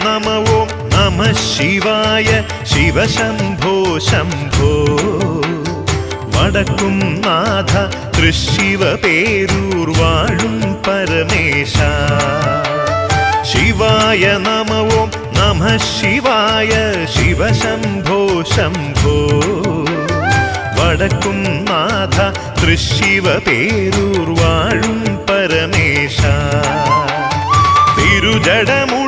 നമ ഓം നമ ശിവായ ശിവശംഭോ ശംഭോ വടക്കും നാഥ തൃശിവ പേരൂർ വാഴും പരമേശ ശിവായ നമ ഓം നമ ശിവായ ശിവശംഭോ ശംഭോ വടക്കും നാഥ തൃശിവ പേരൂർ വാഴും പരമേശ തിരുജടമു